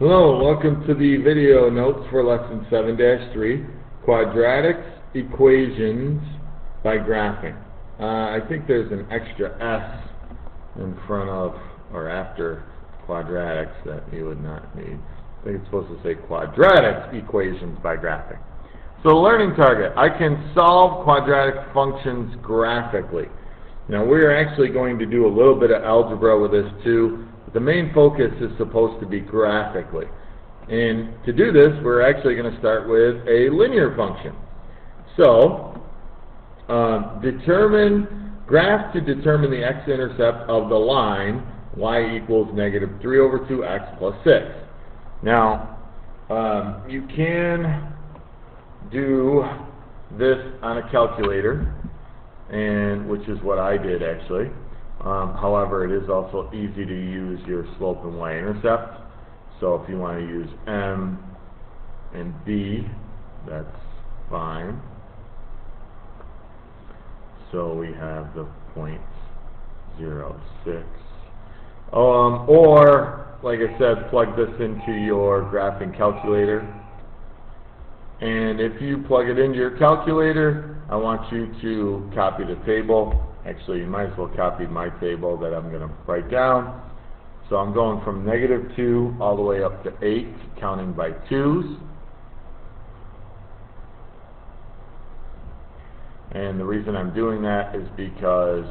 Hello, welcome to the video notes for lesson 7-3, quadratics equations by graphing. I think there's an extra S in front of or after quadratics that you would not need. I think it's supposed to say quadratics equations by graphing. So learning target, I can solve quadratic functions graphically. Now we're actually going to do a little bit of algebra with this too. The main focus is supposed to be graphically. And to do this, we're actually going to start with a linear function. So, graph to determine the x-intercept of the line y equals negative 3 over 2x plus 6. Now, you can do this on a calculator, and which is what I did actually. However, it is also easy to use your slope and y-intercept. So if you want to use m and b, that's fine. So we have the 0.06. Or, like I said, plug this into your graphing calculator. And if you plug it into your calculator, I want you to copy the table. Actually, you might as well copy my table that I'm going to write down. So I'm going from negative 2 all the way up to 8, counting by 2's. And the reason I'm doing that is because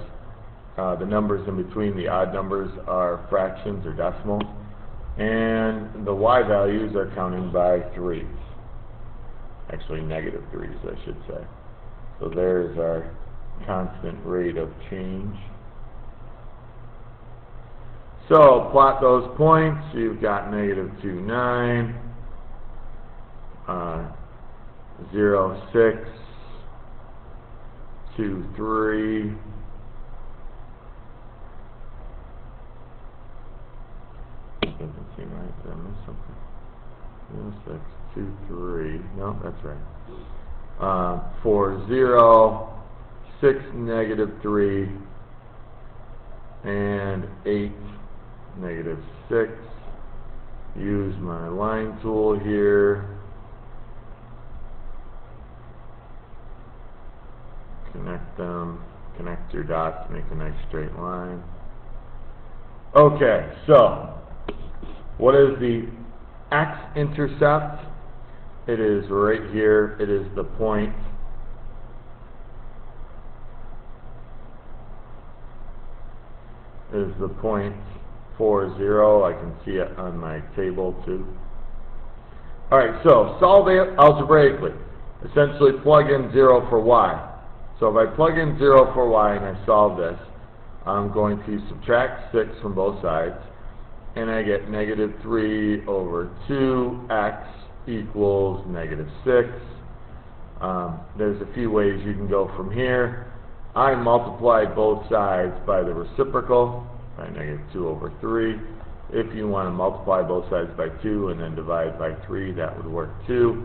the numbers in between the odd numbers are fractions or decimals. And the y values are counting by 3's. Actually, negative 3's, I should say. So there's our constant rate of change. So plot those points. You've got negative 2, 9, 0, 6, 2, 3, doesn't seem right. Did I miss something? 0, 6, 2, 3. No, that's right. 4, 0, 6, negative 3, and 8, negative 6. Use my line tool here. Connect them. Connect your dots, make a nice straight line. Okay, so what is the x-intercept? It is right here. It is the point is the point 4, 0. I can see it on my table too. Alright, so solve it algebraically. Essentially plug in 0 for y. So if I plug in 0 for y and I solve this, I'm going to subtract 6 from both sides, and I get negative 3 over 2x equals negative 6. There's a few ways you can go from here. I multiplied both sides by the reciprocal, by negative 2 over 3. If you want to multiply both sides by 2 and then divide by 3, that would work too.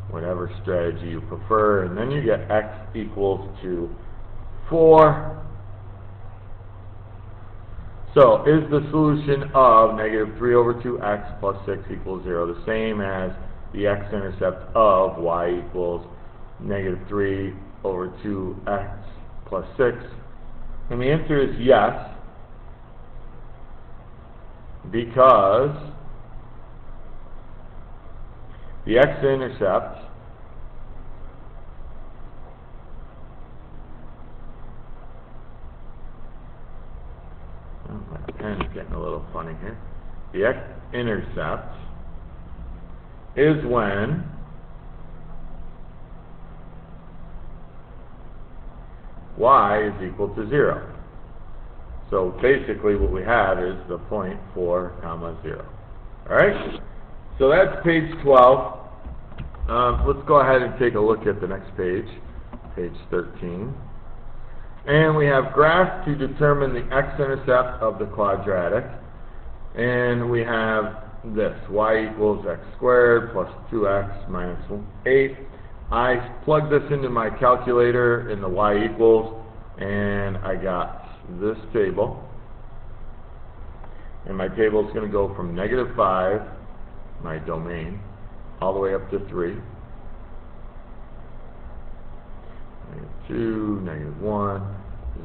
Whatever strategy you prefer. And then you get x equals to 4. So is the solution of negative 3 over 2x plus 6 equals 0 the same as the x-intercept of y equals negative 3 over 2x plus 6? And the answer is yes, because the x-intercept my pen is getting a little funny here. The x-intercept is when y is equal to 0. So basically what we have is the point 4, 0. Alright? So that's page 12. Let's go ahead and take a look at the next page, page 13. And we have graph to determine the x-intercept of the quadratic. And we have this, y equals x squared plus 2x minus 8. I plugged this into my calculator in the y equals, and I got this table. And my table is going to go from negative 5 my domain, all the way up to 3. -2, -1,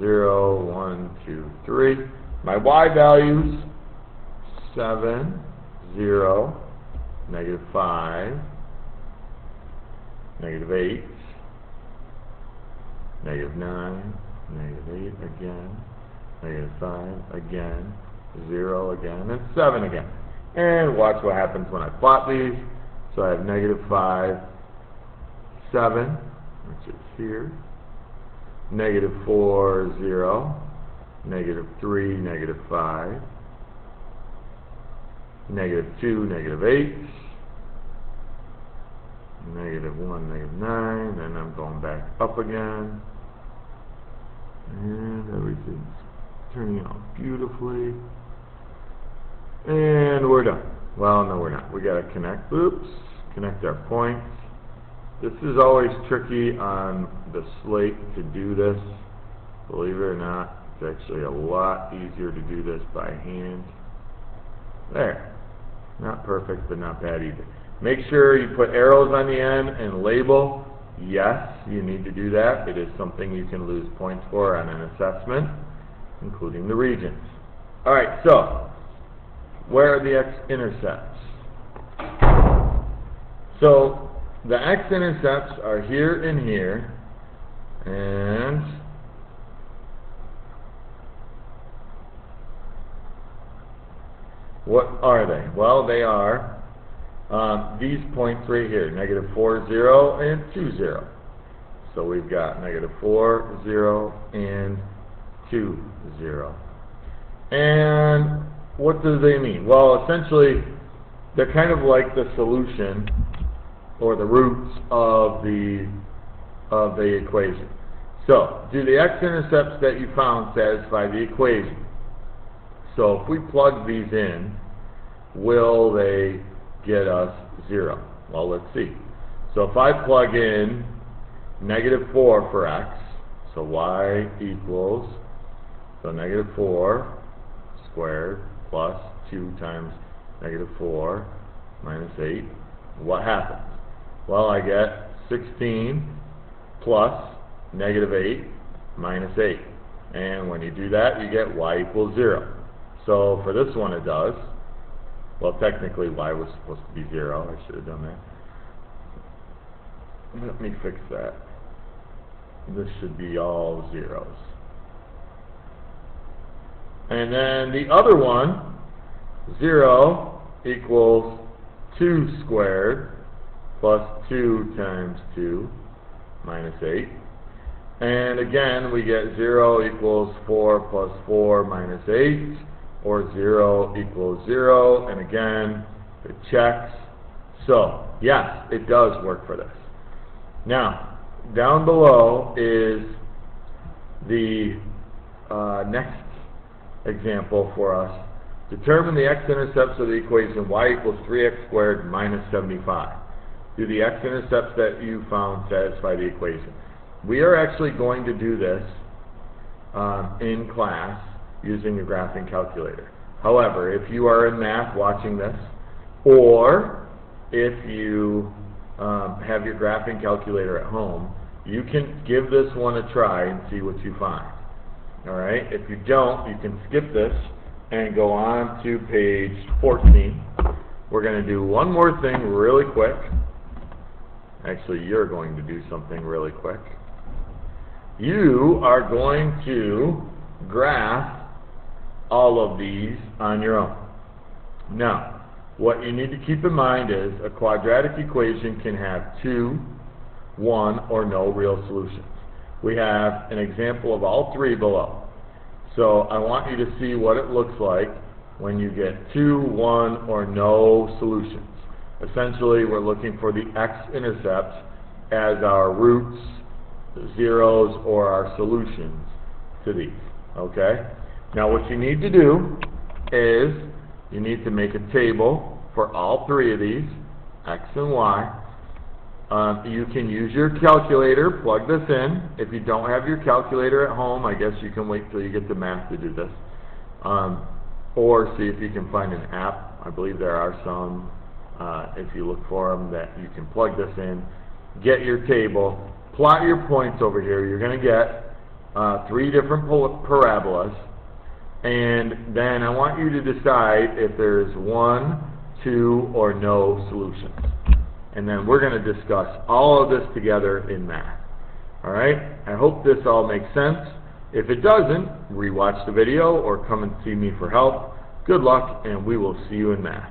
0, 1, 2, 3. My y values, 7, 0, -5, -8, -9, -8 again, -5 again, 0 again, and 7 again. And watch what happens when I plot these. So I have -5, 7, which is here, -4, 0, -3, -5, -2, -8, -1, -9, and I'm going back up again, and everything's turning out beautifully, and we're done. Well, no, we're not. We got to connect. Oops, connect our points. This is always tricky on the slate to do this. Believe it or not, it's actually a lot easier to do this by hand. There. Not perfect, but not bad either. Make sure you put arrows on the end and label. Yes, you need to do that. It is something you can lose points for on an assessment, including the regions. All right, so where are the x-intercepts? So the x-intercepts are here and here, and what are they? Well, they are these points right here, -4, 0, and 2, 0. So we've got -4, 0, and 2, 0. And what do they mean? Well, essentially, they're kind of like the solution or the roots of the equation. So, do the x-intercepts that you found satisfy the equation? So, if we plug these in, will they get us 0? Well, let's see. So, if I plug in -4 for x, so y equals, so -4 squared plus 2 times -4 minus 8, what happens? Well, I get 16 plus -8 minus 8. And when you do that, you get y equals 0. So for this one it does. Well, technically y was supposed to be 0. I should have done that. Let me fix that. This should be all zeros. And then the other one, 0 equals 2 squared plus 2 times 2 minus 8. And again, we get 0 equals 4 plus 4 minus 8, or 0 equals 0. And again, it checks. So, yes, it does work for this. Now, down below is the next example for us. Determine the x-intercepts of the equation y equals 3x squared minus 75. Do the x-intercepts that you found satisfy the equation? We are actually going to do this in class using a graphing calculator. However, if you are in math watching this, or if you have your graphing calculator at home, you can give this one a try and see what you find. Alright, if you don't, you can skip this and go on to page 14. We're going to do one more thing really quick. Actually, you're going to do something really quick. You are going to graph all of these on your own. Now, what you need to keep in mind is a quadratic equation can have 2, 1, or no real solutions. We have an example of all 3 below. So I want you to see what it looks like when you get 2, 1, or no solutions. Essentially, we're looking for the x-intercepts as our roots, zeros, or our solutions to these. Okay? Now what you need to do is you need to make a table for all 3 of these, x and y. You can use your calculator, plug this in. If you don't have your calculator at home, I guess you can wait till you get to math to do this. Or see if you can find an app. I believe there are some if you look for them, that you can plug this in, get your table, plot your points over here. You're going to get 3 different parabolas, and then I want you to decide if there's 1, 2, or no solutions. And then we're going to discuss all of this together in math. Alright? I hope this all makes sense. If it doesn't, rewatch the video or come and see me for help. Good luck, and we will see you in math.